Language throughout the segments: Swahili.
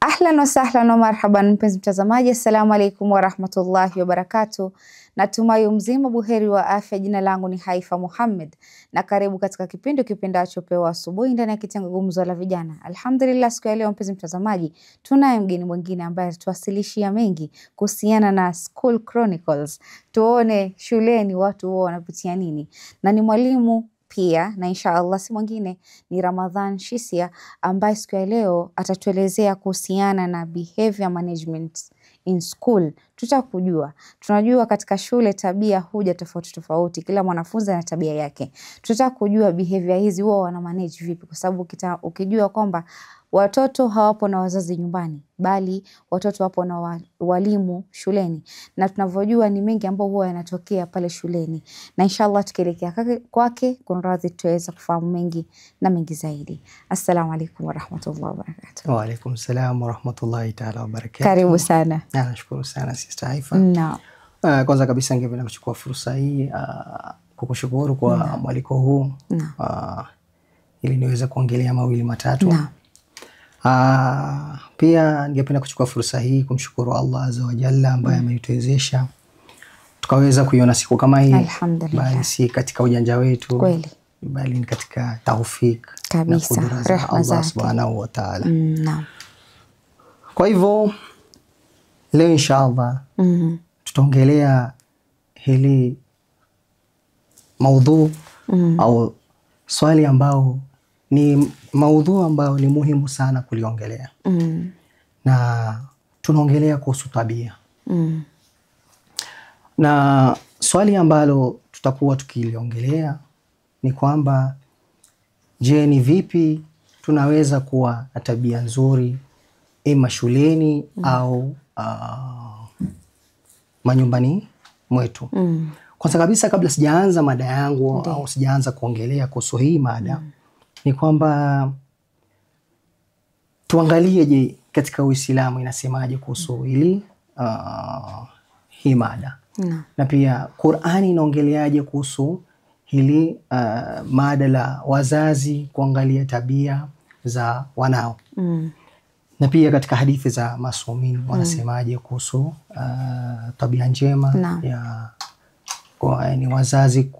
Ahlan wa sahlan wa marhaban mpenzi mtazamaji, assalamu alaikum wa rahmatullahi wa barakatuh. Natumai mzima buheri wa afya. Jina langu ni Haifa Muhammad na karibu katika kipindi kipendacho Pewa Asubuhi ndani ya kitengo Gumzo la Vijana. Alhamdulillah, siku ya leo mpenzi mtazamaji, tunaye mgeni mwingine ambaye atatuwasilishia mengi kuhusiana na School Chronicles. Tuone shuleni watu wao wanapitia nini, na ni mwalimu pia, na inshallah si mwingine ni Ramadhan Shisia ambaye siku ya leo atatuelezea kuhusiana na behavior management in school. Tunajua katika shule tabia huja tofauti tofauti, kila mwanafunzi ana tabia yake. Tutataka kujua behavior hizi wao wana manage vipi, kwa sababu ukijua kwamba watoto hawapo na wazazi nyumbani, bali watoto wapo na walimu shuleni, na tunavyojua ni mengi ambayo huwa yanatokea pale shuleni, na inshallah tukielekea kwake kunradhi tutaweza kufahamu mengi na mengi zaidi. Assalamu alaikum wa rahmatullahi wa barakatuh. Wa alaikum salam wa rahmatullahi ta'ala wa barakatuh. Karibu sana. Nashukuru sana Sister Haifa. Naam. Kwanza kabisa ningependa kuchukua fursa hii kukushukuru kwa mwaliko huu ili niweze kuongelea mawili matatu. Naam. Pia ningependa kuchukua fursa hii kumshukuru Allah Azza wa Jalla ambaye ametuwezesha tukaweza kuiona siku kama hii. Alhamdulillah. Bali si katika ujanja wetu, Kweli, bali ni katika taufik kabisa, na kudura Allah Subhanahu wa Ta'ala. Naam. Kwa hivyo leo inshallah tutaongelea hili maudhu au swali ambao ni maudhu ambao ni muhimu sana kuliongelea. Na tunaongelea kuhusu tabia. Na swali ambalo tutakuwa tukiliongelea ni kwamba, je, ni vipi tunaweza kuwa na tabia nzuri ima shuleni au manyumbani mwetu. Kwanza kabisa, kabla sijaanza mada yangu au sijaanza kuongelea kuhusu hii mada, ni kwamba tuangalie, je, katika Uislamu inasemaje kuhusu hili hii mada. Na pia Qur'ani inaongeleaje kuhusu hili mada la wazazi kuangalia tabia za wanao. Na pia katika hadithi za masumini wanasemaje kuhusu tabia njema ya ni wazazi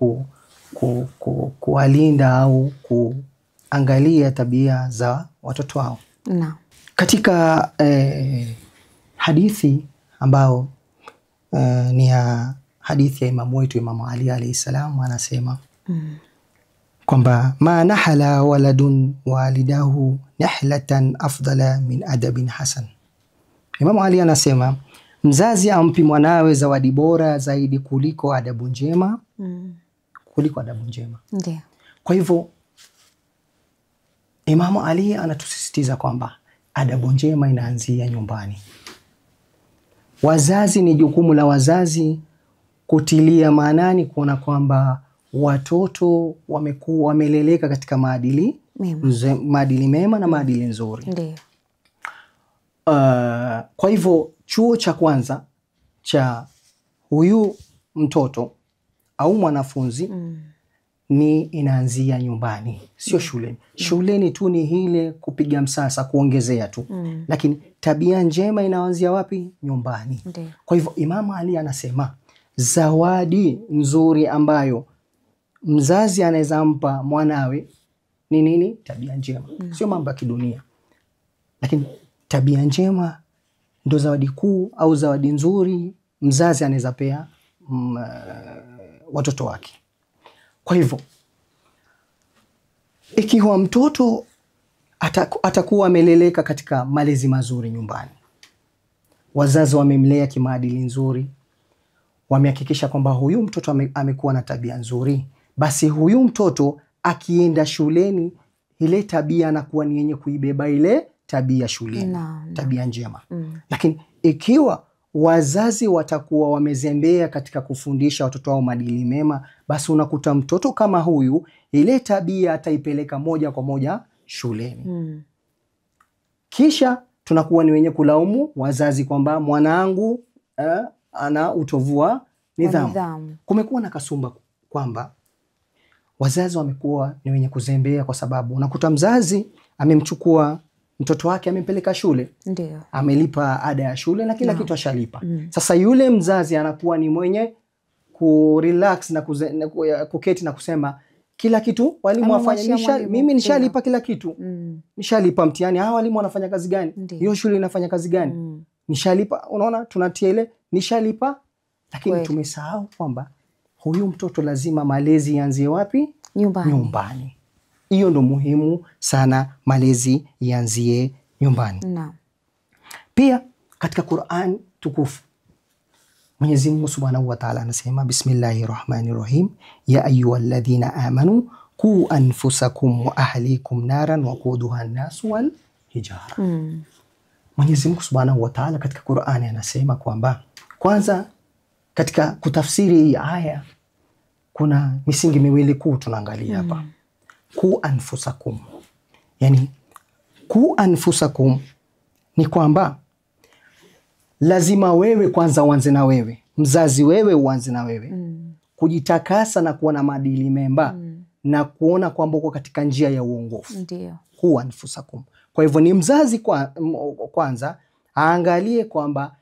kuwalinda au kuangalia tabia za watoto wao. Katika hadithi ambao ni ya hadithi ya imamu wetu Imamu Ali alayhi salam, anasema kwamba ma nahala waladun walidahu nahlatan afdala min adabin hasan. Imamu Ali anasema mzazi ampi mwanawe zawadi bora zaidi kuliko adabu njema. Kuliko adabu njema. Ndio. Kwa hivyo Imamu Ali anatusisitiza kwamba adabu njema inaanzia nyumbani. Wazazi, ni jukumu la wazazi kutilia maanani kuona kwamba watoto wameleleka katika maadili mema na maadili nzuri. Ndio. Kwa hivyo chuo cha kwanza cha huyu mtoto au mwanafunzi ni inaanzia nyumbani, sio shuleni. Shuleni tu ni hile kupiga msasa, kuongezea tu. Lakini tabia njema inaanzia wapi? Nyumbani. Kwa hivyo Imamu Ali anasema zawadi nzuri ambayo mzazi anaweza mpa mwanawe ni nini? Tabia njema. Sio mambo ya kidunia, lakini tabia njema ndo zawadi kuu au zawadi nzuri mzazi anaweza pea watoto wake. Kwa hivyo ikiwa mtoto atakuwa ameleleka katika malezi mazuri nyumbani, wazazi wamemlea kimaadili nzuri, wamehakikisha kwamba huyu mtoto amekuwa na tabia nzuri, basi huyu mtoto akienda shuleni ile tabia anakuwa ni yenye kuibeba ile tabia shuleni. Tabia njema. Lakini ikiwa wazazi watakuwa wamezembea katika kufundisha watoto wao maadili mema, basi unakuta mtoto kama huyu ile tabia ataipeleka moja kwa moja shuleni. Kisha tunakuwa ni wenye kulaumu wazazi kwamba mwanangu ana utovu wa nidhamu. Kumekuwa na kasumba kwamba wazazi wamekuwa ni wenye kuzembea, kwa sababu unakuta mzazi amemchukua mtoto wake amempeleka shule, Ndio. amelipa ada ya shule na kila kitu ashalipa. Sasa yule mzazi anakuwa ni mwenye kurelax na kuketi na kusema kila kitu walimu wafanya, mimi nishalipa kila kitu. Nishalipa mtihani, walimu wanafanya kazi gani? Hiyo shule inafanya kazi gani? Nishalipa. Unaona, tunatia ile nishalipa, lakini tumesahau kwamba huyu mtoto lazima malezi yaanzie wapi? Nyumbani. Hiyo ndo muhimu sana, malezi yaanzie nyumbani. Naam. Pia katika Qur'an tukufu Mwenyezi Mungu Subhanahu wa Ta'ala anasema Bismillahirrahmanirrahim, ya ayyuhalladhina amanu qu anfusakum wa ahlikum naran waquduha an-nas wal hijara. Mwenyezi Mungu Subhanahu wa Ta'ala katika Qur'ani anasema kwamba kwanza katika kutafsiri hii aya kuna misingi miwili kuu tunaangalia hapa. Qu anfusakum, yani qu anfusakum ni kwamba lazima wewe kwanza uanze na wewe, mzazi wewe uanze na wewe kujitakasa na kuwa na maadili mema na kuona kwamba uko katika njia ya uongofu. Ndio. Qu anfusakum. Kwa hivyo ni mzazi kwanza aangalie kwamba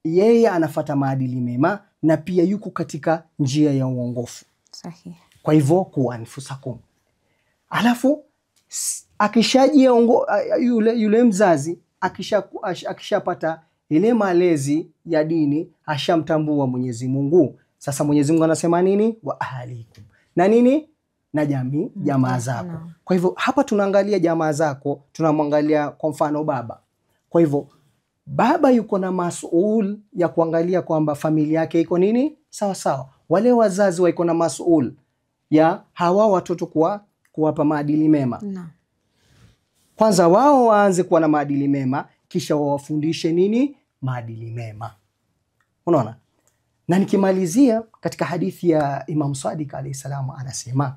yeye anafuata maadili mema na pia yuko katika njia ya uongofu. Sahihi. Kwa hivyo qu anfusakum. Alafu akishajia yule mzazi akishapata ile malezi ya dini, ashamtambua Mwenyezi Mungu. Sasa Mwenyezi Mungu anasema nini? Wa ahlikum. Na nini? Na jamaa zako. Kwa hivyo hapa tunaangalia jamaa zako, tunamwangalia kwa mfano baba. Kwa hivyo baba yuko na masuul ya kuangalia kwamba familia yake iko nini? Sawa sawa. Wale wazazi wako na masuul ya hawa watoto kuwapa maadili mema. Kwanza wao waanze kuwa na maadili mema, kisha wawafundishe nini? Maadili mema. Unaona? Na nikimalizia katika hadithi ya Imam Sadiq alayhi salam anasema,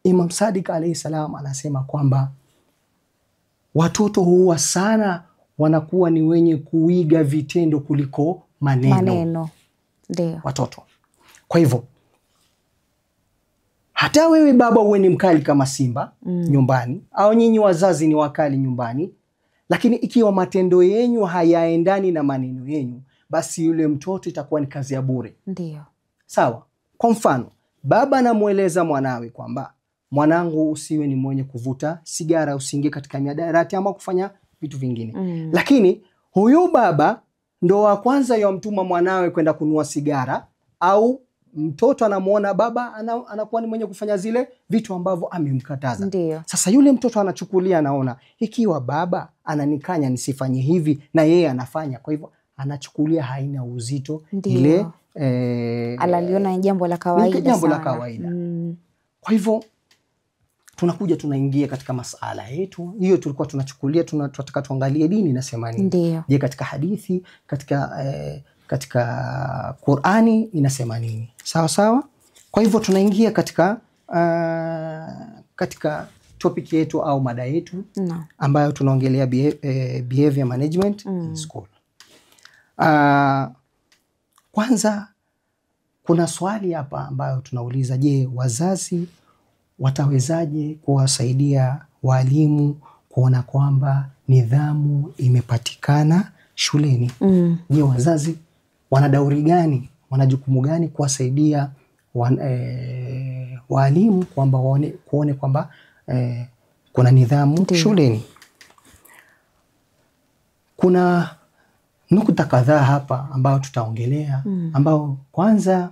Imam Sadiq alayhi salam anasema kwamba watoto huwa sana wanakuwa ni wenye kuiga vitendo kuliko maneno. Ndio. Watoto. Kwa hivyo hata wewe baba uwe ni mkali kama simba nyumbani, au nyinyi wazazi ni wakali nyumbani, lakini ikiwa matendo yenyu hayaendani na maneno yenyu, basi yule mtoto itakuwa ni kazi ya bure. Ndio. Sawa? Kwa mfano, baba anamueleza mwanawe kwamba mwanangu, usiwe ni mwenye kuvuta sigara, usiingie katika miadarati ama kufanya vitu vingine. Lakini huyu baba ndo wa kwanza yamtuma mwanawe kwenda kununua sigara, au mtoto anamuona baba anakuwa ni mwenye kufanya zile vitu ambavyo amemkataza. Ndio. Sasa yule mtoto anachukulia, anaona ikiwa baba ananikanya nisifanye hivi na yeye anafanya, kwa hivyo anachukulia haina uzito. Ndiyo. Ile Alaliona ni jambo la kawaida. Jambo la kawaida. Kwa hivyo tunakuja tunaingia katika masala yetu. Hiyo tulikuwa tunachukulia, tunataka tuangalie dini inasema nini. Ndio. Je, katika hadithi, katika Qur'ani inasema nini? Sawa sawa. Kwa hivyo tunaingia katika topic yetu au mada yetu ambayo tunaongelea behavior management in school. Kwanza kuna swali hapa ambayo tunauliza, je, wazazi watawezaje kuwasaidia walimu kuona kwamba nidhamu imepatikana shuleni? Je, wazazi wana dauri gani, wana jukumu gani kuwasaidia walimu kwamba kuone kwamba kuna nidhamu shuleni? Kuna nukta kadhaa hapa ambayo tutaongelea, ambao kwanza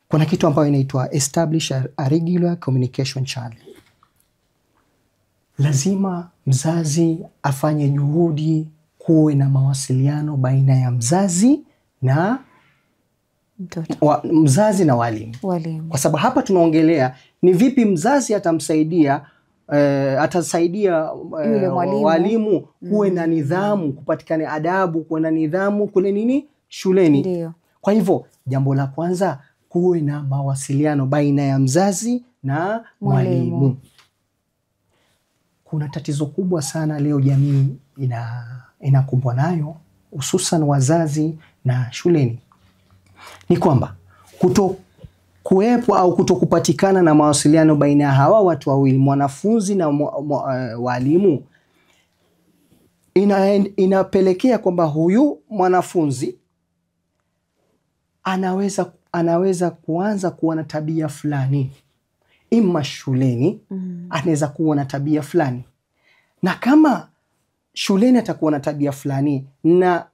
kuna kitu ambayo inaitwa establish a regular communication channel. Lazima mzazi afanye juhudi kuwe na mawasiliano baina ya mzazi na mzazi na walimu. Kwa sababu hapa tunaongelea ni vipi mzazi atamsaidia atasaidia walimu kuwe na nidhamu, kupatikane adabu, kuwe na nidhamu kule nini shuleni. Ndiyo. Kwa hivyo jambo la kwanza, kuwe na mawasiliano baina ya mzazi na mwalimu. Kuna tatizo kubwa sana leo jamii inakumbwa nayo, hususan wazazi na shuleni, ni kwamba kuwepo au kutokupatikana na mawasiliano baina ya hawa watu wawili, mwanafunzi na walimu, inapelekea kwamba huyu mwanafunzi anaweza kuanza kuwa na tabia fulani, ima shuleni anaweza kuwa na tabia fulani, na kama shuleni atakuwa na tabia fulani na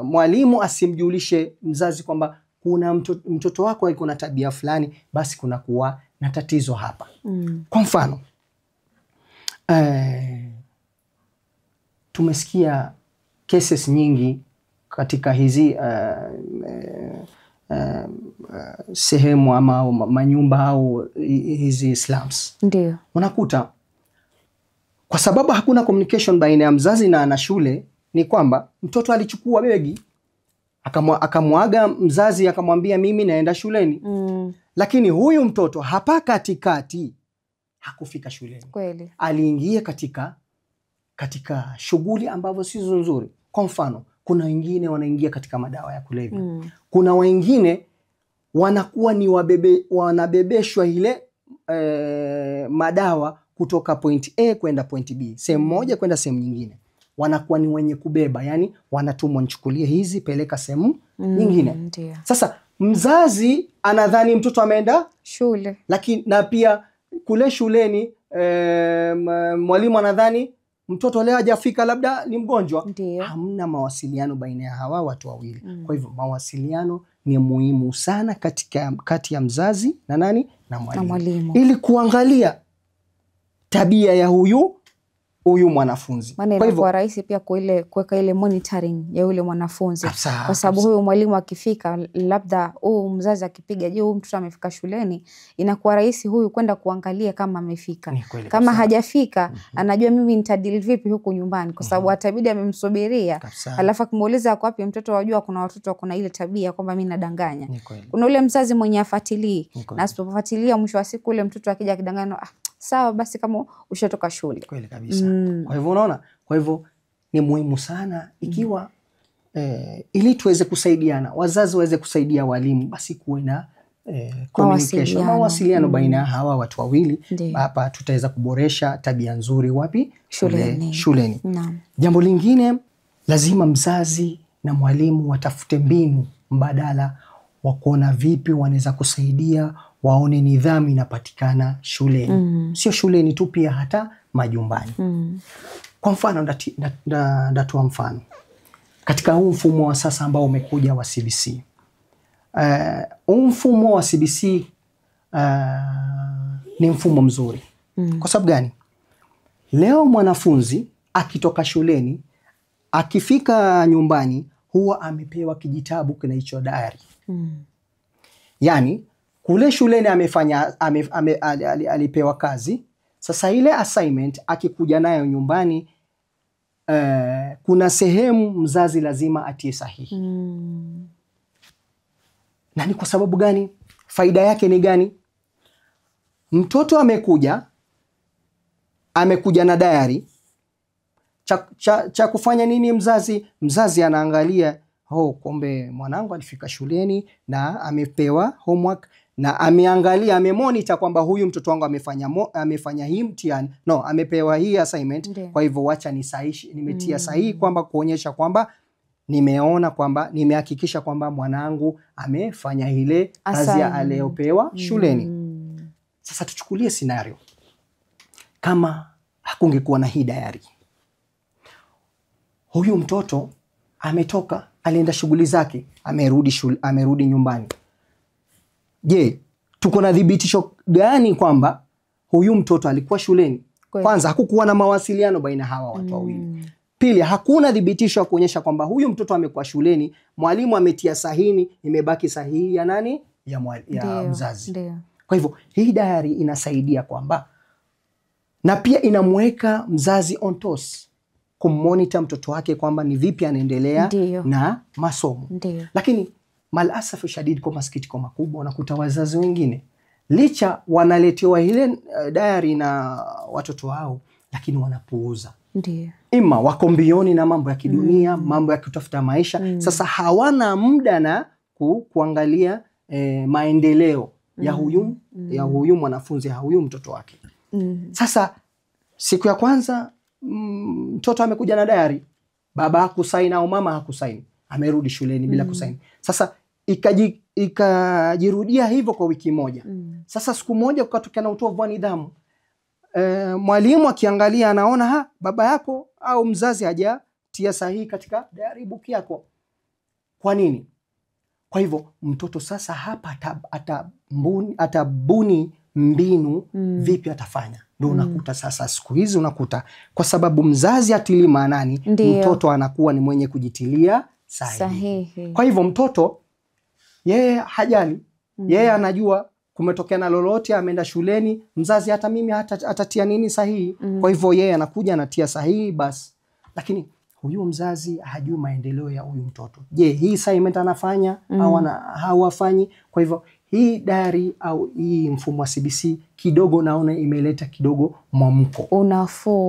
mwalimu asimjulishe mzazi kwamba kuna mtoto wako yuko na tabia fulani, basi kuna kuwa na tatizo hapa. Kwa mfano tumesikia cases nyingi katika hizi sehemu ama manyumba au hizi slums. Ndio. Unakuta kwa sababu hakuna communication baina ya mzazi na shule, ni kwamba mtoto alichukua begi akamwaga mzazi, akamwambia mimi naenda shuleni. Lakini huyu mtoto hapa katikati hakufika shuleni. Kweli. Aliingia katika shughuli ambazo si nzuri. Kwa mfano, kuna wengine wanaingia katika madawa ya kulevya. Kuna wengine wanakuwa ni wanabebeshwa ile madawa kutoka point A kwenda point B, sehemu moja kwenda sehemu nyingine. Wanakuwa ni wenye kubeba, yani wanatumwa nichukulie hizi peleka sehemu nyingine. Ndio. Sasa mzazi anadhani mtoto ameenda shule, lakini na pia kule shuleni mwalimu anadhani mtoto leo hajafika, labda ni mgonjwa. Hamna mawasiliano baina ya hawa watu wawili. Kwa hivyo mawasiliano ni muhimu sana kati ya mzazi na nani na mwalimu, ili kuangalia tabia ya huyu mwanafunzi. Maana inakuwa rahisi pia kuweka ile monitoring ya yule mwanafunzi, kwa sababu huyu mwalimu akifika, labda mzazi akipiga, je, huyu mtoto amefika shuleni, inakuwa rahisi huyu kwenda kuangalia kama amefika. Kama hajafika, anajua mimi nitadili vipi huku nyumbani, kwa sababu atabidi amemsubiria. Alafu akimuuliza kwa wapi mtoto, wajua kuna watoto kuna ile tabia kwamba mimi nadanganya. Kuna ule mzazi mwenye afuatilii, na asipofuatilia mwisho wa siku ule mtoto akija akidanganya, sawa basi kama ushatoka shule. Kweli kabisa. Kwa hivyo unaona, kwa hivyo ni muhimu sana ikiwa ili tuweze kusaidiana, wazazi waweze kusaidia walimu, basi kuwe na communication, mawasiliano baina ya hawa watu wawili. Hapa tutaweza kuboresha tabia nzuri wapi? Shuleni. Jambo lingine, lazima mzazi na mwalimu watafute mbinu mbadala wa kuona vipi wanaweza kusaidia, waone nidhamu inapatikana shuleni. Sio shuleni tu, pia hata majumbani. Kwa mfano, ndatoa mfano katika huu mfumo wa sasa ambao umekuja wa CBC. Huu mfumo wa CBC ni mfumo mzuri. Kwa sababu gani? Leo mwanafunzi akitoka shuleni, akifika nyumbani, huwa amepewa kijitabu kinaitwa diary. Yani kule shuleni alipewa kazi. Sasa ile assignment akikuja nayo nyumbani, kuna sehemu mzazi lazima atie sahihi. Na ni kwa sababu gani? Faida yake ni gani? Mtoto amekuja na diary, cha kufanya nini mzazi anaangalia, kumbe mwanangu alifika shuleni na amepewa homework, na ameangalia, amemonitor kwamba huyu mtoto wangu amefanya hii mtihani, amepewa hii assignment. Kwa hivyo wacha nimetia sahihi kwamba kuonyesha kwamba nimeona kwamba nimehakikisha kwamba mwanangu amefanya ile kazi aliyopewa shuleni. Sasa tuchukulie scenario kama hakungekuwa na hii diary. Huyu mtoto ametoka, alienda shughuli zake, amerudi nyumbani. Je, tuko na dhibitisho gani kwamba huyu mtoto alikuwa shuleni? Kwanza, hakukuwa na mawasiliano baina hawa watu wawili. Pili, hakuna dhibitisho ya kuonyesha kwamba huyu mtoto amekuwa shuleni, mwalimu ametia sahihi, imebaki sahihi ya nani? Ya mzazi. Kwa hivyo hii diary inasaidia kwamba, na pia inamweka mzazi on toes, kumonitor mtoto wake kwamba ni vipi anaendelea na masomo. Lakini malasafu shadidi, kwa masikitiko makubwa, unakuta wazazi wengine licha wanaletewa ile diary na watoto wao, lakini wanapuuza. Ima wako mbioni na mambo ya kidunia, mambo ya kutafuta maisha. Sasa hawana muda na kuangalia maendeleo ya huyu mwanafunzi, ya huyu mtoto wake. Sasa siku ya kwanza mtoto amekuja na diary, baba hakusaini au mama hakusaini, amerudi shuleni bila kusaini. Sasa ikajirudia hivyo kwa wiki moja. Sasa siku moja kukatokea na utovu wa nidhamu. Mwalimu akiangalia anaona baba yako au mzazi hajatia sahihi katika diary book yako. Kwa nini? Kwa hivyo mtoto sasa hapa atabuni mbinu vipi atafanya. Ndio unakuta sasa siku hizi unakuta kwa sababu mzazi atilii maanani, mtoto anakuwa ni mwenye kujitilia sahihi. Kwa hivyo mtoto yeye hajali, yeye anajua kumetokea na lolote, ameenda shuleni, mzazi hata mimi atatia nini sahihi. Kwa hivyo yeye anakuja anatia sahihi basi. Lakini huyu mzazi hajui maendeleo ya huyu mtoto. Je, hii assignment anafanya au hawafanyi? Kwa hivyo hii diary au hii mfumo wa CBC kidogo naona imeleta kidogo mwamko,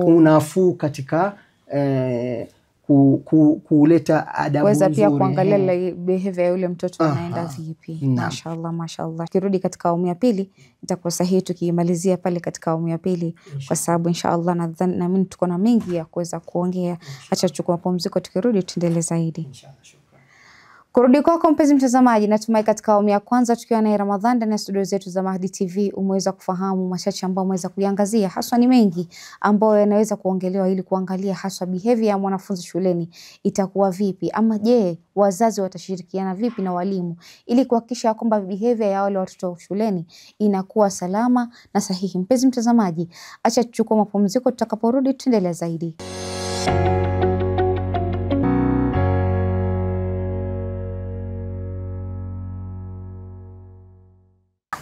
unafuu katika kuleta adabu nzuri. Weza pia kuangalia behavior ya yule mtoto anaenda vipi. Mashaallah. Kirudi katika awamu ya pili itakuwa sahihi tukimalizia pale katika awamu ya pili, kwa sababu inshallah nadhani na mimi tuko na mengi ya kuweza kuongea. Acha tuchukue mapumziko, tukirudi tuendelee zaidi. Kurudi kwako mpenzi mtazamaji, natumai katika awamu ya kwanza tukiwa na Ramadhan ndani ya studio zetu za Mahdi TV umeweza kufahamu machache ambayo umeweza kuiangazia. Haswa ni mengi ambayo yanaweza kuongelewa ili kuangalia haswa behavior ya mwanafunzi shuleni itakuwa vipi, ama je, wazazi watashirikiana vipi na walimu ili kuhakikisha kwamba behavior ya wale watoto shuleni inakuwa salama na sahihi. Mpenzi mtazamaji, acha tuchukue mapumziko, tutakaporudi tuendelee zaidi.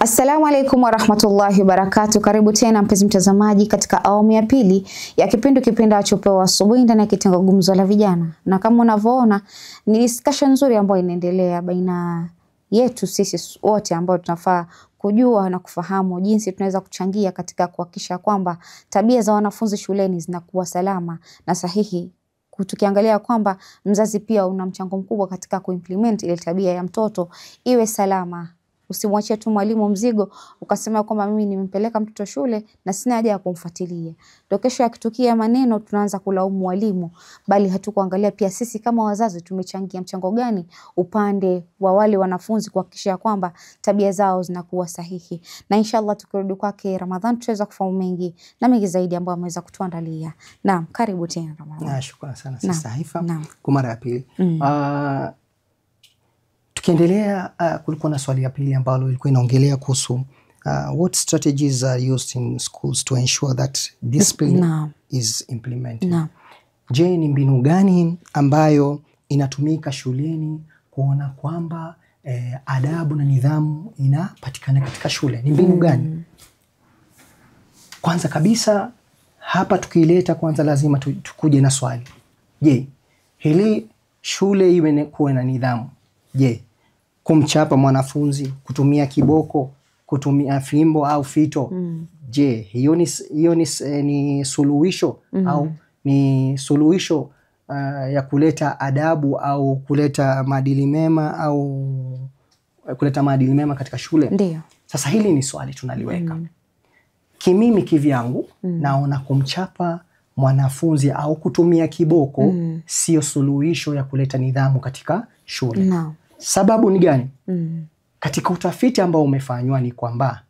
Assalamu alaikum warahmatullahi wabarakatuh. Karibu tena mpenzi mtazamaji katika awamu ya pili ya kipindi Achopewa Asubuhi ndani ya kitengo Gumzo la Vijana. Na kama unavyoona ni discussion nzuri ambayo inaendelea baina yetu sisi wote ambao tunafaa kujua na kufahamu jinsi tunaweza kuchangia katika kuhakikisha kwamba tabia za wanafunzi shuleni zinakuwa salama na sahihi. Tukiangalia kwamba mzazi pia una mchango mkubwa katika kuimplement ile tabia ya mtoto iwe salama. Usimwachie tu mwalimu mzigo ukasema kwamba mimi nimempeleka mtoto shule na sina haja ya kumfuatilia. Ndio kesho yakitukia maneno tunaanza kulaumu mwalimu, bali hatukuangalia pia sisi kama wazazi tumechangia mchango gani upande wa wale wanafunzi kuhakikisha kwamba tabia zao zinakuwa sahihi. Na inshallah tukirudi kwake Ramadhan tutaweza kufahamu mengi na mengi zaidi ambayo ameweza kutuandalia. Naam, karibu tena Ramadhan. Shukrani sana Sister Haifa kwa mara ya pili. Tukiendelea, kulikuwa na swali ya pili ambalo ilikuwa inaongelea kuhusu what strategies are used in schools to ensure that discipline is implemented. Je, ni mbinu gani ambayo inatumika shuleni kuona kwamba adabu na nidhamu inapatikana katika shule? Ni mbinu gani? Kwanza kabisa hapa tukileta kwanza lazima tukuje na swali. Je, hili shule iwe kuwa na nidhamu? Je, kumchapa mwanafunzi, kutumia kiboko, kutumia fimbo au fito, je, hiyo ni suluhisho au ni suluhisho ya kuleta adabu au kuleta maadili mema au kuleta maadili mema katika shule? Ndiyo. Sasa hili ni swali tunaliweka. Kimimi kivyangu naona kumchapa mwanafunzi au kutumia kiboko sio suluhisho ya kuleta nidhamu katika shule. Sababu ni gani? Katika utafiti ambao umefanywa ni kwamba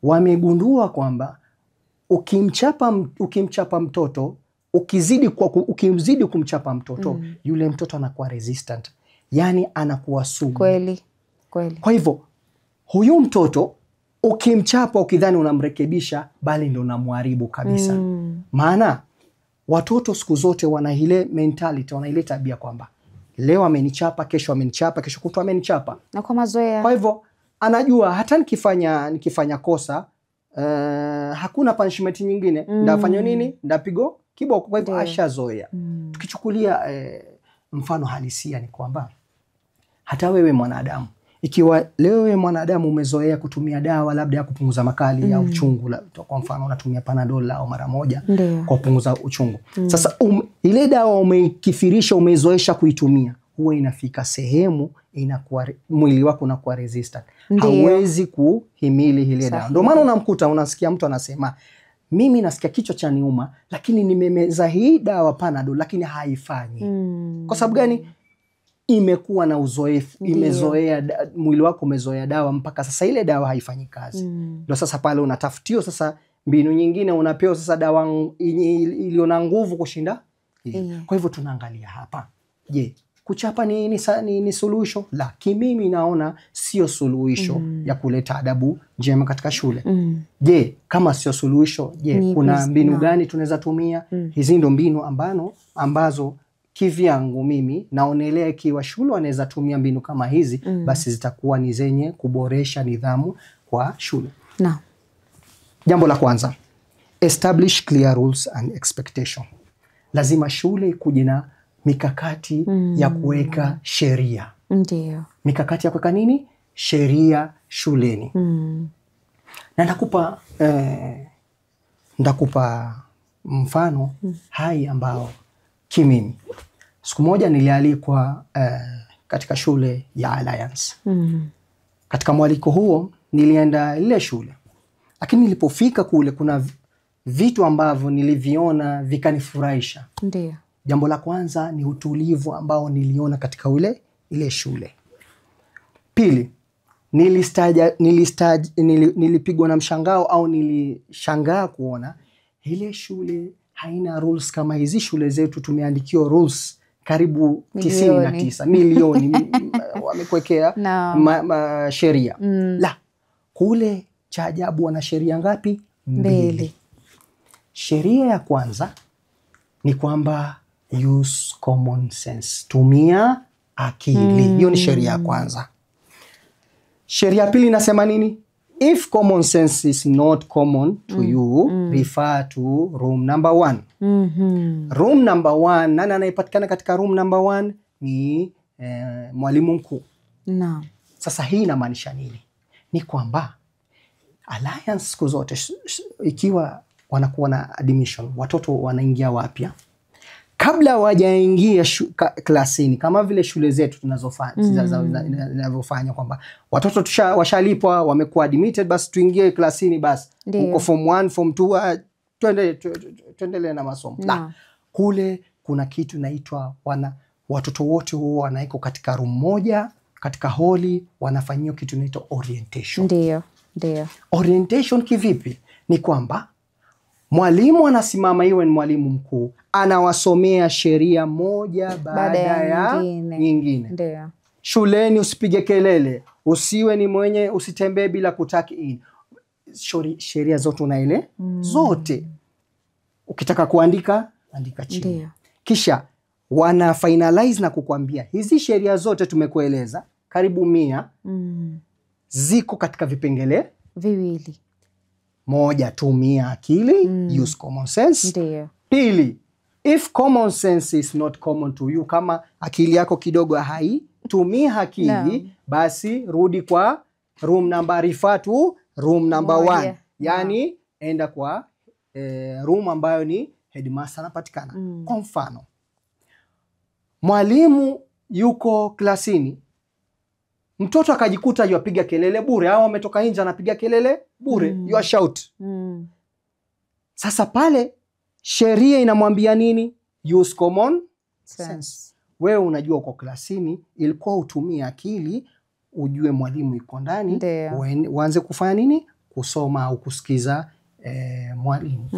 wamegundua kwamba ukimchapa mtoto, ukimzidi kumchapa mtoto, yule mtoto anakuwa resistant. Yani anakuwa sugu. Kweli. Kwa hivyo huyu mtoto ukimchapa ukidhani unamrekebisha, bali ndio unamharibu kabisa. Maana watoto siku zote wana ile mentality, wana ile tabia kwamba leo amenichapa, kesho amenichapa, kesho kutwa amenichapa. Na kwa mazoea. Kwa hivyo anajua hata nikifanya kosa hakuna punishment nyingine. Ndafanya nini? Ndapigo kiboko. Kwa hivyo ashazoea. Tukichukulia mfano halisia ni kwamba hata wewe mwanadamu, ikiwa leo wewe mwanadamu umezoea kutumia dawa labda ya kupunguza makali au uchungu, kwa mfano unatumia Panadol au mara moja kwa kupunguza uchungu. Sasa ile dawa umeikifirisha, umeizoesha kuitumia, huwa inafika sehemu inakuwa mwili wako unakuwa resistant. Hauwezi kuhimili ile dawa. Ndio maana unamkuta unasikia mtu anasema mimi nasikia kichwa cha niuma, lakini nimemeza hii dawa Panadol lakini haifanyi. Kwa sababu gani? Imekuwa na uzoefu, imezoea, mwili wako umezoea dawa mpaka sasa ile dawa haifanyi kazi. Ndio sasa pale unatafutio sasa mbinu nyingine, unapewa sasa dawa iliyo na nguvu kushinda. Kwa hivyo tunaangalia hapa, je, kuchapa ni suluhisho? La, mimi naona sio suluhisho ya kuleta adabu njema katika shule. Je, kama sio suluhisho, je, kuna mbinu gani tunaweza tumia? Hizi ndo mbinu ambazo kivyangu mimi naonelea ikiwa shule wanaweza tumia mbinu kama hizi, basi zitakuwa ni zenye kuboresha nidhamu kwa shule. Jambo la kwanza, establish clear rules and expectation. Lazima shule ikuje na mikakati ya kuweka sheria. Ndio. Mikakati ya kuweka nini? Sheria shuleni. Na ndakupa mfano hai ambao kimimi. Siku moja nilialikwa katika shule ya Alliance. Katika mwaliko huo nilienda ile shule. Lakini nilipofika kule kuna vitu ambavyo niliviona vikanifurahisha. Ndio. Jambo la kwanza ni utulivu ambao niliona katika ile shule. Pili, nilipigwa na mshangao au nilishangaa kuona ile shule haina rules kama hizi shule zetu. Tumeandikiwa rules karibu 99 milioni wamekuwekea sheria. La, kule cha ajabu wana sheria ngapi? 2. Sheria ya kwanza ni kwamba use common sense, tumia akili. Hiyo ni sheria ya kwanza. Sheria pili inasema nini? If common sense is not common to you, refer to room number 1. Room number 1, nani anayepatikana katika room number 1? Ni mwalimu mkuu. Sasa hii inamaanisha nini? Ni kwamba Alliance siku zote ikiwa wanakuwa na admission, watoto wanaingia wapya, kabla wajaingia klasini, kama vile shule zetu tunavyofanya kwamba watoto washalipwa, wamekuwa admitted, basi tuingie klasini, basi uko form 1 form 2 tuendelee na masomo. La, kule kuna kitu inaitwa watoto wote huwa wanaiko katika room moja, katika holi, wanafanyia kitu inaitwa orientation. Ndio. Orientation kivipi? Ni kwamba mwalimu anasimama, iwe ni mwalimu mkuu, anawasomea sheria moja baada ya nyingine. Ndio. Shuleni usipige kelele, usiwe ni mwenye, usitembee bila kutaki in. Sheria zote unaele zote. Ukitaka kuandika, andika chini. Ndio. Kisha wana finalize na kukwambia hizi sheria zote tumekueleza karibu 100 ziko katika vipengele 2. 1, tumia akili, use common sense. Ndio. 2, if common sense is not common to you, kama akili yako kidogo tumia akili, basi rudi kwa room number, refer to room number 1. Yani enda kwa room ambayo ni headmaster anapatikana. Kwa mfano, mwalimu yuko klasini, mtoto akajikuta yuapiga kelele bure, au ametoka nje anapiga kelele bure, you shout. Sasa pale sheria inamwambia nini? Use common sense. Wewe unajua uko klasini, ilikuwa utumie akili, ujue mwalimu yuko ndani, uanze kufanya nini? Kusoma au kusikiza mwalimu.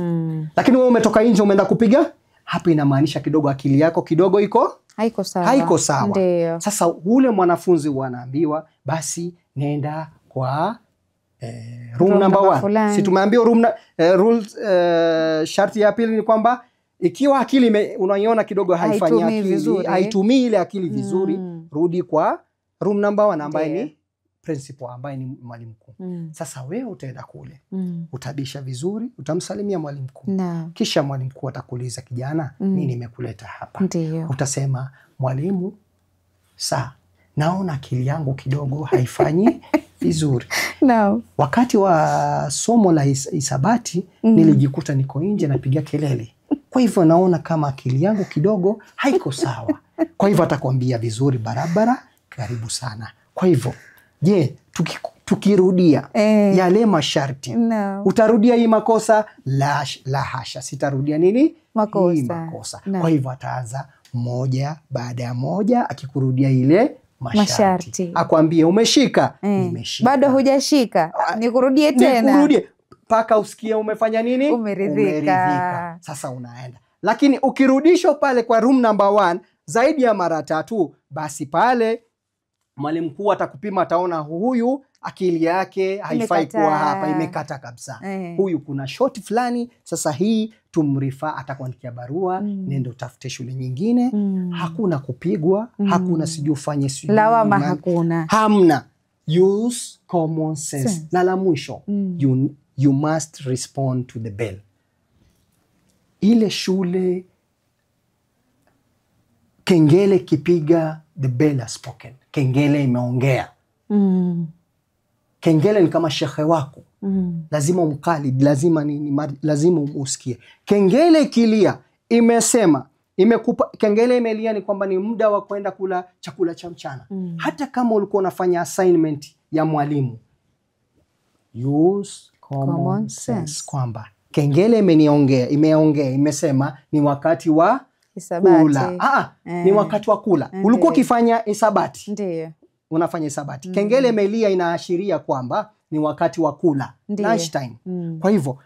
Lakini wewe umetoka nje umeenda kupiga, hapa inamaanisha kidogo akili yako kidogo haiko sawa. Sasa ule mwanafunzi wanaambiwa basi nenda kwa room number 1. Si tumeambiwa rules, sharti ya pili ni kwamba ikiwa akili unaiona kidogo haifanyi akili, haitumii ile akili vizuri, rudi kwa room number 1 ambaye ni principal, ambaye ni mwalimu mkuu. Sasa wewe utaenda kule, utabisha vizuri, utamsalimia mwalimu mkuu. Kisha mwalimu mkuu atakuuliza, kijana, nini nimekuleta hapa? Utasema, mwalimu, naona akili yangu kidogo haifanyi vizuri. Wakati wa somo la hisabati nilijikuta niko nje napiga kelele. Kwa hivyo naona kama akili yangu kidogo haiko sawa. Kwa hivyo atakwambia vizuri, barabara, karibu sana. Kwa hivyo, je, tukirudia yale masharti utarudia hii makosa? La hasha, sitarudia nini? Makosa. Hii makosa. Kwa hivyo ataanza moja baada ya moja akikurudia ile masharti. Akwambie umeshika? Nimeshika. Bado hujashika? Nikurudie tena? Nikurudie mpaka usikie umefanya nini? Umeridhika. Sasa unaenda. Lakini ukirudishwa pale kwa room number 1 zaidi ya mara 3, basi pale mwalimu mkuu atakupima, ataona huyu akili yake haifai kuwa hapa, imekata kabisa. Huyu kuna shoti fulani, sasa hii tumrifa, atakuandikia barua, nenda utafute shule nyingine. Hakuna kupigwa, hakuna sijui ufanye sijui lawama, hakuna. Hamna. Use common sense. Na la mwisho, you must respond to the bell. Ile shule kengele kipiga, the bell has spoken. Kengele imeongea. Kengele ni kama shekhe wako. Lazima umkali, lazima usikie. Kengele ikilia, imesema, imekupa, kengele imelia ni kwamba ni muda wa kwenda kula chakula cha mchana. Hata kama ulikuwa unafanya assignment ya mwalimu, use common sense. Kwamba kengele imeongea, imesema ni wakati wa kula. Ni wakati wa kula. Ulikuwa ukifanya hisabati. Ndiyo. Unafanya hisabati. Kengele imelia inaashiria kwamba ni wakati wa kula. Lunch time. Kwa hivyo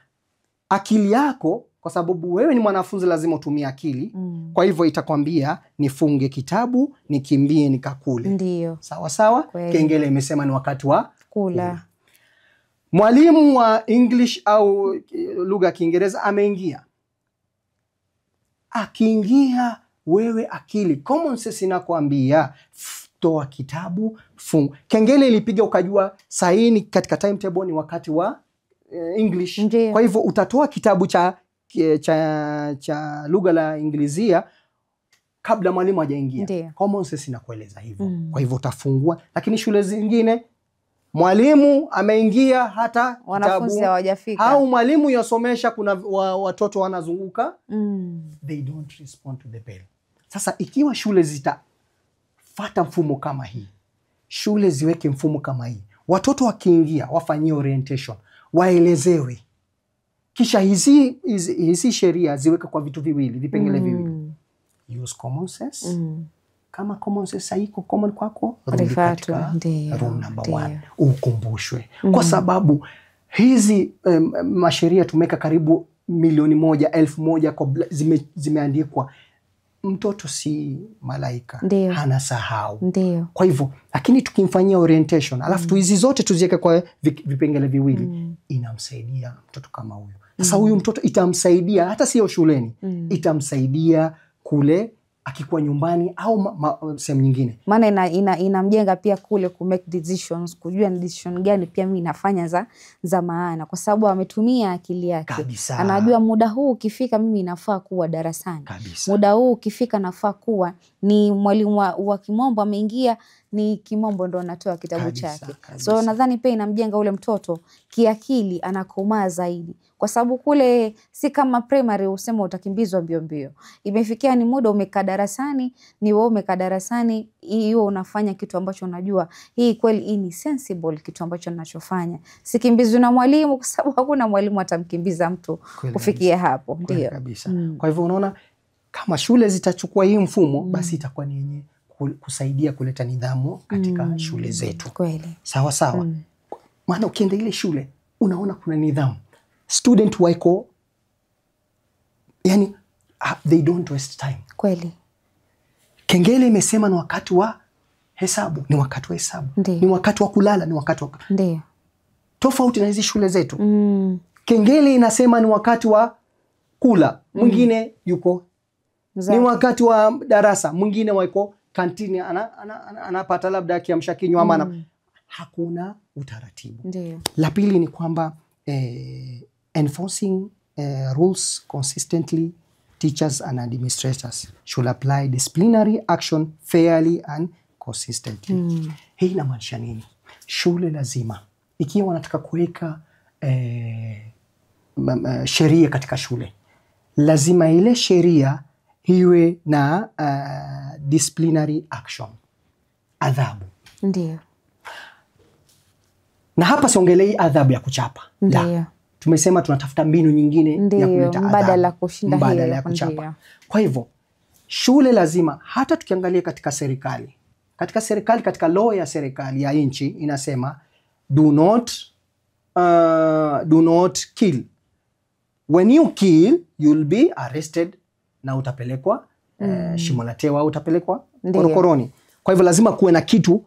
akili yako, kwa sababu wewe ni mwanafunzi lazima utumie akili. Kwa hivyo itakwambia nifunge kitabu, nikimbie nikakule. Ndiyo. Sawa sawa? Kengele imesema ni wakati wa kula. Mwalimu wa English au lugha ya Kiingereza ameingia. Akiingia, wewe akili, common sense inakwambia toa kitabu, funga. Kengele ilipiga ukajua saini katika timetable ni wakati wa English. Ndiyo. Kwa hivyo utatoa kitabu cha lugha la Ingilizia kabla mwalimu hajaingia. Common sense inakueleza hivyo. Kwa hivyo utafungua. Lakini shule zingine mwalimu ameingia, hata wanafunzi hawajafika, au mwalimu yasomesha, kuna watoto wanazunguka, they don't respond to the bell. Sasa ikiwa shule zitafuata mfumo kama hii, shule ziweke mfumo kama hii, watoto wakiingia wafanyie orientation, waelezewe, kisha hizi sheria ziweke kwa vitu viwili, vipengele viwili. Use common sense. Kama common sense haiko common kwako, rudi katika room number 1 ukumbushwe. Kwa sababu hizi masheria tumeka karibu 1,100,000 zimeandikwa. Mtoto si malaika. Hana sahau. Kwa hivyo, lakini tukimfanyia orientation, alafu hizi zote tuziweke kwa vipengele viwili, inamsaidia mtoto kama huyu. Sasa huyu mtoto itamsaidia hata sio shuleni, itamsaidia kule akikuwa nyumbani au sehemu nyingine. Maana inamjenga pia kule ku make decisions, kujua ni decision gani pia mimi nafanya za maana, kwa sababu ametumia akili yake. Kabisa. Anajua muda huu ukifika mimi nafaa kuwa darasani. Kabisa. Muda huu ukifika nafaa kuwa ni mwalimu wa Kimombo ameingia, ni Kimombo ndo anatoa kitabu chake. So nadhani pia inamjenga ule mtoto kiakili, anakomaa zaidi. Kwa sababu kule si kama primary usema utakimbizwa mbio mbio. Imefikia ni muda umekaa darasani, ni wewe umekaa darasani, hiyo unafanya kitu ambacho unajua hii kweli hii ni sensible kitu ambacho ninachofanya. Sikimbizwi na mwalimu, kwa sababu hakuna mwalimu atamkimbiza mtu kufikia hapo. Ndio. Kabisa. Kwa hivyo unaona kama shule zitachukua hii mfumo, basi itakuwa ni yenye kusaidia kuleta nidhamu katika shule zetu. Kweli. Sawa sawa. Maana ukienda ile shule unaona kuna nidhamu. Student wako, yani they don't waste time. Kweli. Kengele imesema ni wakati wa hesabu, ni wakati wa hesabu. Ni wakati wa kulala, ni wakati wa... Ndio. Tofauti na hizi shule zetu. Kengele inasema ni wakati wa kula, mwingine yuko ni wakati wa darasa, mwingine wako kantini anapata labda kiamsha kinywa ama hakuna utaratibu. Ndio. La pili ni kwamba enforcing rules consistently, teachers and administrators should apply disciplinary action fairly and consistently. Hii inamaanisha nini? Shule lazima, ikiwa wanataka kuweka sheria katika shule, lazima ile sheria iwe na disciplinary action, adhabu. Ndio. Na hapa siongelei adhabu ya kuchapa. Ndio. Tumesema tunatafuta mbinu nyingine ya kuleta mbadala kushinda mbadala ya kuchapa. Kwa hivyo shule lazima, hata tukiangalia katika serikali, katika law ya serikali ya nchi inasema do not kill. When you kill, you'll be arrested na utapelekwa shimo la tewa, utapelekwa korokoroni. Kwa hivyo lazima kuwe na kitu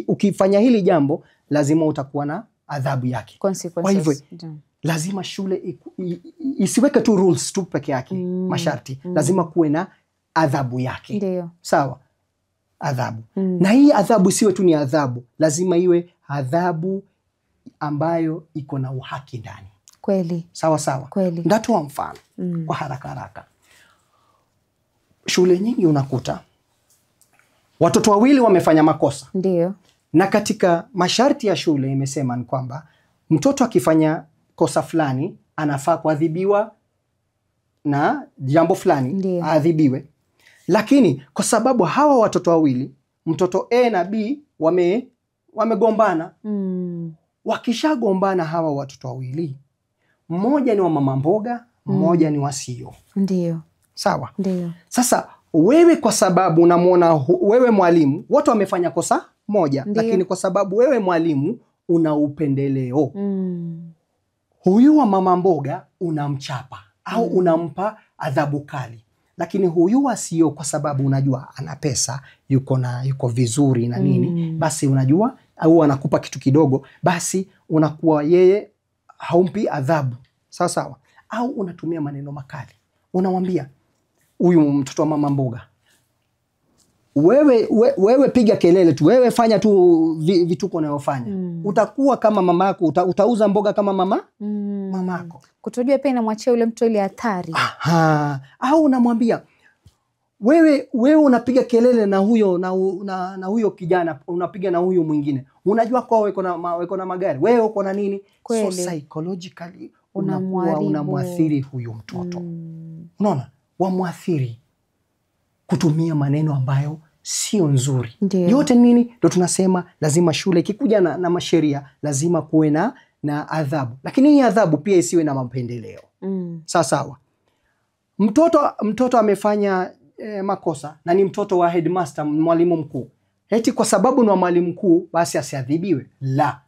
ukifanya hili jambo lazima utakuwa na adhabu yake. Kwa hivyo lazima shule isiweke tu rules tu peke yake, masharti. Lazima kuwe na adhabu yake. Ndio. Sawa? Adhabu. Na hii adhabu isiwe tu ni adhabu, lazima iwe adhabu ambayo iko na uhaki ndani. Kweli. Sawa. Kweli. Ndatoa mfano kwa haraka. Shule nyingi unakuta watoto wawili wamefanya makosa. Ndio. Na katika masharti ya shule imesema ni kwamba mtoto akifanya kosa fulani anafaa kuadhibiwa na jambo fulani, aadhibiwe. Lakini kwa sababu hawa watoto wawili, mtoto A na B wamegombana. Wakishagombana hawa watoto wawili, mmoja ni wa mama mboga, mmoja ni wa CEO. Ndio. Sawa? Ndio. Sasa wewe kwa sababu unamwona wewe mwalimu, wote wamefanya kosa moja. Ndiyo. Lakini kwa sababu wewe mwalimu una upendeleo, huyu wa mama mboga unamchapa au unampa adhabu kali. Lakini huyu wa CEO kwa sababu unajua ana pesa, yuko vizuri na nini, basi unajua au anakupa kitu kidogo, basi unakuwa yeye haumpi adhabu. Sawa? Au unatumia maneno makali. Unamwambia huyu mtoto wa mama mboga, wewe piga kelele tu, wewe fanya tu vituko unayofanya. Utakuwa kama mamako, utauza mboga kama mamako. Kutojua pia inamwachia ule mtu ile hatari. Au unamwambia wewe unapiga kelele na huyo na huyo kijana, unapiga na huyo mwingine. Unajua kwa weko na magari, wewe uko na nini? So psychologically unamwathiri huyo mtoto. Unaona? Wamwathiri kutumia maneno ambayo sio nzuri. Yote nini? Ndio tunasema lazima shule ikikuja na masheria lazima kuwe na adhabu. Lakini hii adhabu pia isiwe na mapendeleo. Sawa. Mtoto amefanya makosa na ni mtoto wa headmaster, mwalimu mkuu. Eti kwa sababu ni wa mwalimu mkuu basi asiadhibiwe? La.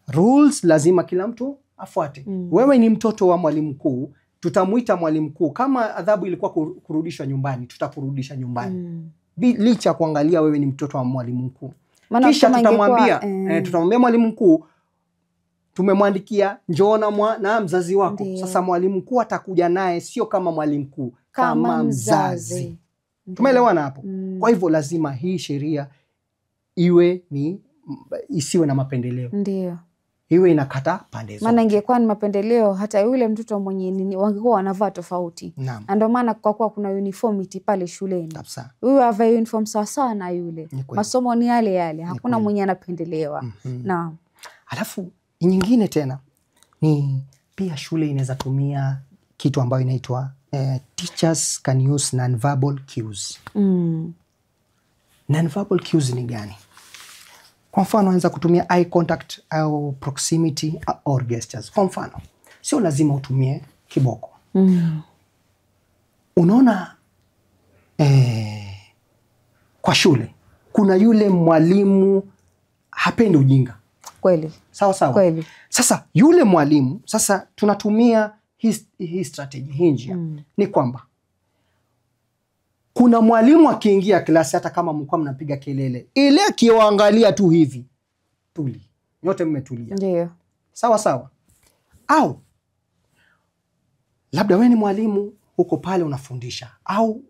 Rules lazima kila mtu afuate. Wewe ni mtoto wa mwalimu mkuu, tutamuita mwalimu mkuu. Kama adhabu ilikuwa kurudishwa nyumbani, tutakurudisha nyumbani. Licha kuangalia wewe ni mtoto wa mwalimu mkuu. Kisha tutamwambia mwalimu mkuu, tumemwandikia njoo na mzazi wako. Sasa mwalimu mkuu atakuja naye, sio kama mwalimu mkuu, kama mzazi. Tumeelewana hapo? Kwa hivyo lazima hii sheria isiwe na mapendeleo. Ndio. Iwe inakata pande zote. Maana ingekuwa ni mapendeleo, hata yule mtoto mwenye nini wangekuwa wanavaa tofauti. Na ndio maana kwa kuwa kuna uniformity pale shuleni. Huyu avae uniform sawa na yule. Masomo ni yale. Hakuna mwenye anapendelewa. Naam. Alafu nyingine tena ni pia shule inaweza tumia kitu ambayo inaitwa teachers can use non-verbal cues. Non-verbal cues ni gani? Kwa mfano anaweza kutumia eye contact au proximity or gestures. Kwa mfano, sio lazima utumie kiboko. Unaona kwa shule kuna yule mwalimu hapendi ujinga. Kweli. Sawa. Kweli. Sasa yule mwalimu, sasa tunatumia hii strategy, hii njia. Ni kwamba kuna mwalimu akiingia klasi, hata kama mlikuwa mnapiga kelele, ile akiwaangalia tu hivi, tuli. Nyote mmetulia. Ndio. Sawa. Au labda wewe ni mwalimu uko pale unafundisha, au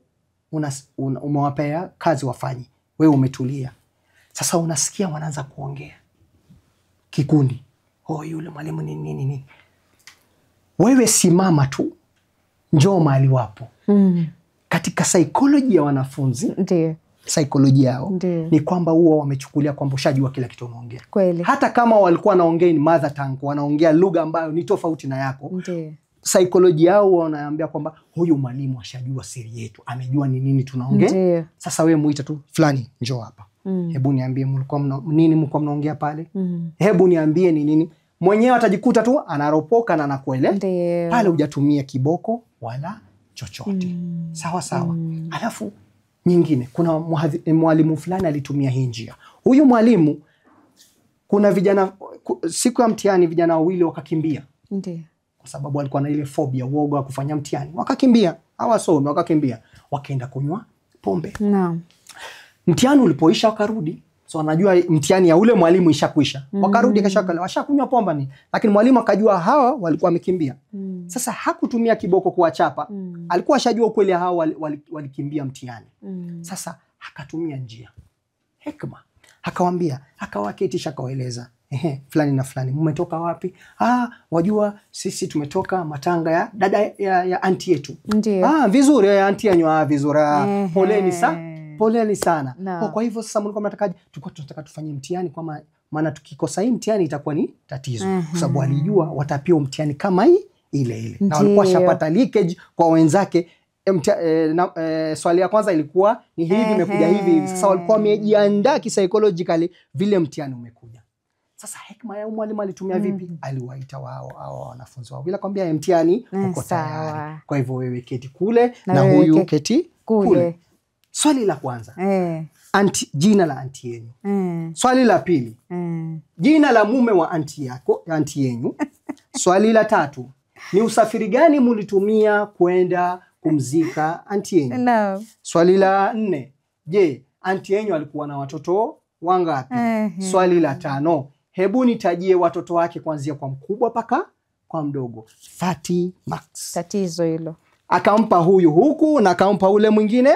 umewapea kazi wafanye, wewe umetulia. Sasa unasikia wanaanza kuongea kikundi, yule mwalimu nini. Wewe simama tu, njoo mahali wapo. Katika psychology ya wanafunzi, psychology yao ni kwamba huwa wamechukulia kwamba ushajua kila kitu unaongea. Hata kama walikuwa wanaongea ni mother tongue, wanaongea lugha ambayo ni tofauti na yako. Psychology yao wanaambia kwamba huyu mwalimu ashajua siri yetu, amejua ni nini tunaongea. Sasa wewe muita tu fulani, njoo hapa. Hebu niambie nini mlikuwa mnaongea pale? Hebu niambie ni nini? Mwenyewe atajikuta tu anaropoka na anakuele. Pale hujatumia kiboko wala chochote. Sawa sawa. Alafu nyingine, kuna mwalimu fulani alitumia hii njia. Huyu mwalimu, kuna vijana siku ya mtihani vijana wawili wakakimbia. Ndiyo. Kwa sababu walikuwa na ile phobia, uoga wa kufanya mtihani. Wakakimbia, hawasome, wakakimbia. Wakaenda kunywa pombe. Naam. Mtihani ulipoisha wakarudi. So anajua mtihani ya ule mwalimu ishakuisha. Wakarudi washakunywa pombe ni. Lakini mwalimu akajua hawa walikuwa wamekimbia. Sasa hakutumia kiboko kuwachapa. Alikuwa ashajua kweli hawa walikimbia mtihani. Sasa akatumia njia hekima. Akawaambia, akawaketisha, akawaeleza, fulani na fulani, mmetoka wapi? Wajua sisi tumetoka matanga ya dada ya anti yetu. Vizuri ya anti yenyu, vizuri. Poleni sana. No. Kwa hivyo sasa mlikuwa mnatakaje? Tulikuwa tunataka tufanye mtihani kwa maana tukikosa hii mtihani itakuwa ni tatizo. Kwa sababu walijua watapia mtihani kama hii ile. Na walikuwa shapata leakage kwa wenzake. Swali ya kwanza ilikuwa ni hivi, imekuja hivi. Sasa walikuwa wamejiandaa psychologically vile mtihani umekuja. Sasa hekima ya mwalimu alitumia vipi? Aliwaita wao wanafunzi wao bila kwambia mtihani uko tayari. Kwa hivyo wewe keti kule na huyu keti kule. Swali la kwanza, jina la anti yenu. Swali la pili, jina la mume wa anti yenu. Swali la tatu, ni usafiri gani mlitumia kwenda kumzika anti yenu? No. Swali la 4, je, anti yenu alikuwa na watoto wangapi? Swali la 5, hebu nitajie watoto wake kuanzia kwa mkubwa paka kwa mdogo. 30 marks. Tatizo hilo. Akampa huyu huku na akampa ule mwingine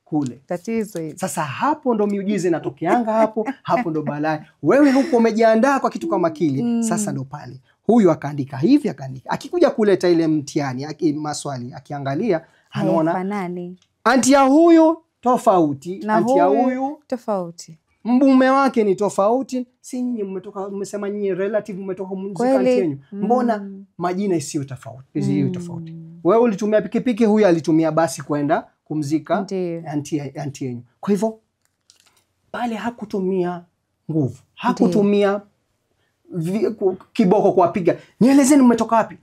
kule. Tatizo hilo. Sasa hapo ndo miujiza inatokeanga hapo ndo balaa. Wewe huko umejiandaa kwa kitu kama kile. Sasa ndo pale. Huyu akaandika hivi, akaandika. Akikuja kuleta ile mtihani, maswali, akiangalia anaona anti ya huyu tofauti, na anti ya huyu tofauti. Mume wake ni tofauti. Si nyinyi mmesema nyinyi relative mmetoka kumzika anti yenu. Mbona majina isiyo tofauti? Isiyo tofauti. Wewe ulitumia pikipiki, huyu alitumia basi kwenda kumzika anti yenu. Kwa hivyo pale hakutumia nguvu, hakutumia kiboko kuwapiga, nielezeni mmetoka wapi.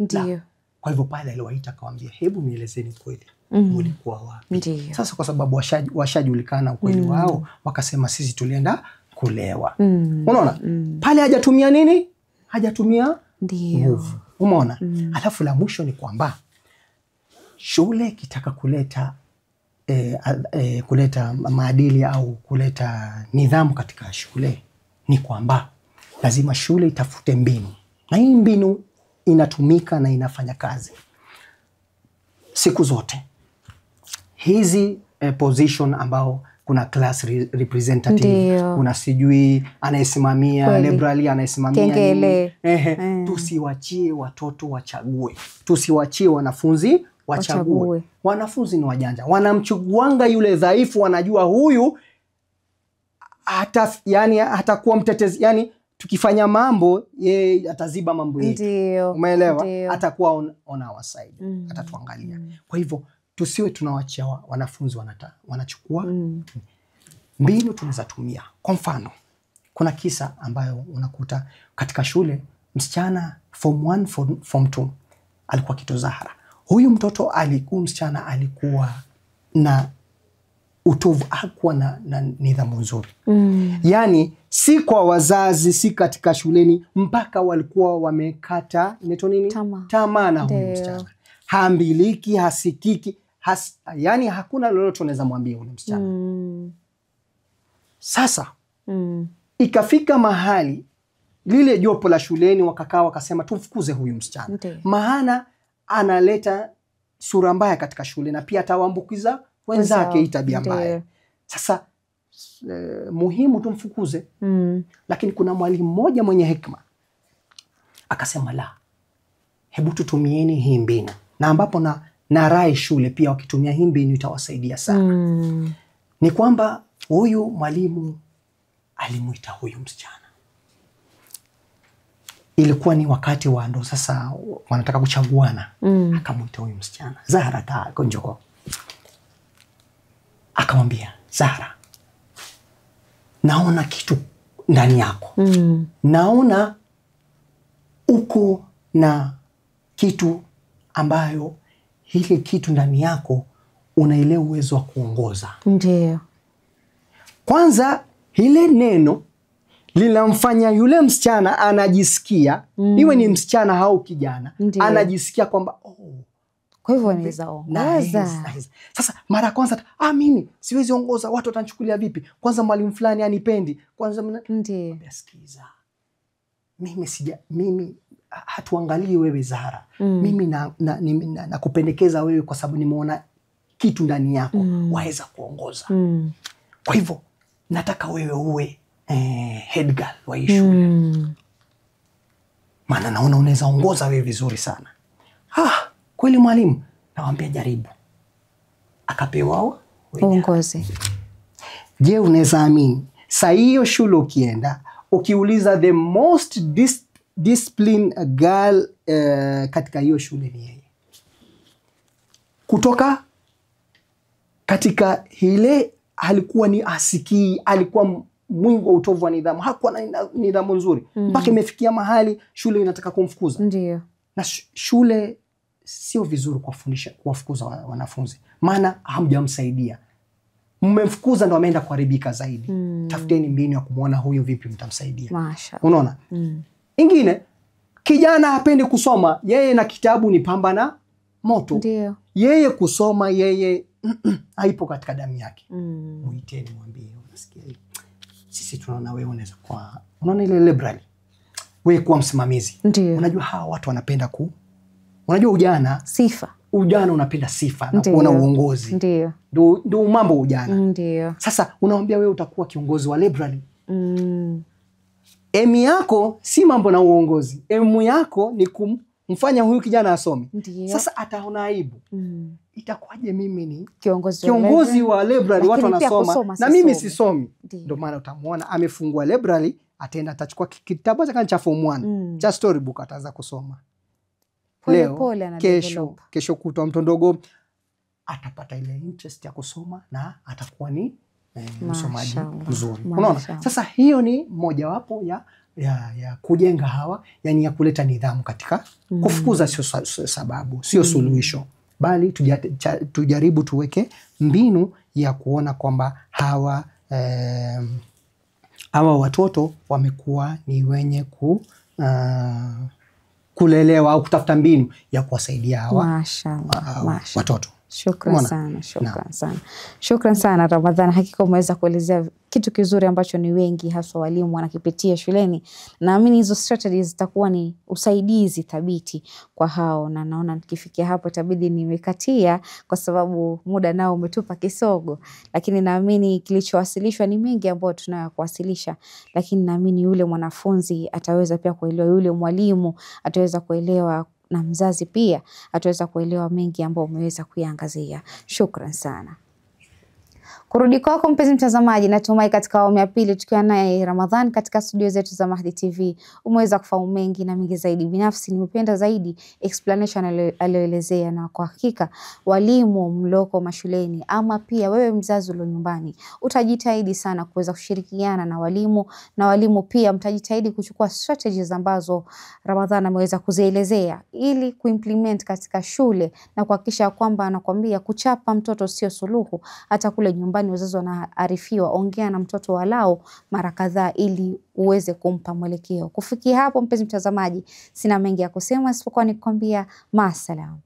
Kwa hivyo pale aliwaita akawaambia, hebu nielezeni kweli mlikuwa wapi. Sasa kwa sababu washajulikana ukweli wao, wakasema sisi tulienda kulewa. Unaona? Pale hajatumia nini? Hajatumia nguvu. Umeona? Alafu la mwisho ni kwamba shule kitaka kuleta maadili au kuleta nidhamu katika shule, ni kwamba lazima shule itafute mbinu. Na hii mbinu inatumika na inafanya kazi siku zote. Hizi position ambao kuna class representative, kuna sijui anayesimamia library, anayesimamia tusiwachie watoto wachague. Tusiwachie wanafunzi wachague. Wanafunzi ni wajanja. Wanamchuguanga yule dhaifu, wanajua huyu hatakuwa mtetezi, tukifanya mambo yeye ataziba mambo yetu. Umeelewa? Atakuwa on our side. Atatuangalia. Kwa hivyo tusiwe tunawachia wanafunzi wanachukua. Mbinu tunaweza tumia. Kwa mfano, kuna kisa ambayo unakuta katika shule, msichana form 1 form 2 alikuwa kitozahara. Huyu msichana alikuwa na utovu, hakuwa na nidhamu nzuri. Yani si kwa wazazi, si katika shuleni, mpaka walikuwa wamekata tamaa na huyu msichana. Haambiliki, hasikiki, yani hakuna lolote unaweza mwambia huyu msichana. Sasa ikafika mahali lile jopo la shuleni wakakaa wakasema tumfukuze huyu msichana. Maana analeta sura mbaya katika shule na pia atawaambukiza wenzake hii tabia mbaya. Sasa muhimu tumfukuze. Lakini kuna mwalimu mmoja mwenye hekima akasema, la, hebu tutumieni hii mbinu. Na ambapo na rai shule pia wakitumia hii mbinu itawasaidia sana. Ni kwamba huyu mwalimu alimuita huyu msichana. Ilikuwa ni wakati wa ndo sasa wanataka kuchaguana. Akamuita huyu msichana, Zahra, njoo. Akamwambia, Zahra, naona kitu ndani yako. Naona uko na kitu ambayo hili kitu ndani yako una ile uwezo wa kuongoza. Ndio. Kwanza hile neno linamfanya yule msichana anajisikia, iwe ni msichana au kijana, anajisikia kwamba kwa hivyo anaweza ongoza. Sasa mara ya kwanza mimi siwezi ongoza, watu watanichukulia vipi? Kwanza mwalimu fulani anipendi. Kwanza ndio. Sikiza. Mimi hatuangalii wewe Zahra. Mimi nakupendekeza wewe kwa sababu nimeona kitu ndani yako waweza kuongoza. Kwa hivyo nataka wewe uwe head girl wa hii shule. Maana naona unaweza ongoza wewe vizuri sana. Kweli mwalimu? Nawaambia jaribu. Akapewa uongozi. Je, unaweza amini? Saa hiyo shule ukienda, ukiuliza the most disciplined girl katika hiyo shule ni yeye. Kutoka katika hile alikuwa ni asikii, alikuwa mwingi wa utovu wa nidhamu, hakuwa na nidhamu nzuri. Mpaka imefikia mahali shule inataka kumfukuza. Ndio. Na shule sio vizuri kuwafukuza wanafunzi, maana hamjamsaidia. Mmemfukuza ndo ameenda kuharibika zaidi. Tafuteni mbinu ya kumuona huyu vipi mtamsaidia. Mashallah. Unaona? Ingine, kijana hapendi kusoma, yeye na kitabu ni pamba na moto. Ndio. Yeye kusoma, yeye haipo katika damu yake. Muiteni mwambie, unasikia hivi? Sisi tunaona wewe unaweza kuwa, unaona ile library, wewe kuwa msimamizi. Ndio. Unajua hawa watu wanapenda unajua ujana, sifa. Ujana unapenda sifa na kuona uongozi. Ndio. Ndio mambo ujana. Ndio. Sasa unaambia wewe utakuwa kiongozi wa library. Emi yako si mambo na uongozi. Emu yako ni kumfanya huyu kijana asome. Sasa ataona aibu. Itakuwaje mimi ni kiongozi wa library, watu wanasoma na mimi sisomi? Ndio maana utamuona amefungua library, ataenda atachukua kitabu cha form 1 cha storybook, ataanza kusoma. Leo, kesho kutwa mtu ndogo atapata ile interest ya kusoma na atakuwa ni msomaji mzuri. Unaona? Sasa hiyo ni mojawapo ya kujenga hawa, yani ya kuleta nidhamu katika kufukuza. Sio sababu, sio suluhisho, bali tujaribu tuweke mbinu ya kuona kwamba hawa watoto wamekuwa ni wenye kulelewa au kutafuta mbinu ya kuwasaidia hawa watoto. Shukran sana, shukran sana Ramadhan. Hakika umeweza kuelezea kitu kizuri ambacho ni wengi hasa walimu wanakipitia shuleni. Naamini hizo strategies zitakuwa ni usaidizi thabiti kwa hao, na naona nikifikia hapo itabidi nimekatia kwa sababu muda nao umetupa kisogo, lakini naamini kilichowasilishwa ni mengi ambayo tunayo kuwasilisha, lakini naamini yule mwanafunzi ataweza pia kuelewa, yule mwalimu ataweza kuelewa, na mzazi pia ataweza kuelewa mengi ambayo umeweza kuiangazia. Shukran sana. Kurudi kwako mpenzi mtazamaji, natumai katika awamu ya pili tukiwa naye Ramadhan katika studio zetu za Mahdi TV umeweza kufahamu mengi na mengi zaidi. Binafsi nimependa zaidi explanation aliyoelezea, na kwa hakika walimu mloko mashuleni ama pia wewe mzazi ulo nyumbani utajitahidi sana kuweza kushirikiana na walimu pia mtajitahidi kuchukua strategies ambazo Ramadhan ameweza kuzielezea ili kuimplement katika shule na kuhakikisha kwamba anakuambia kuchapa mtoto sio suluhu. Hata kule nyumbani wazazi wanaarifiwa, ongea na mtoto walao mara kadhaa ili uweze kumpa mwelekeo. Kufikia hapo mpenzi mtazamaji, sina mengi ya kusema isipokuwa nikwambia maasalam.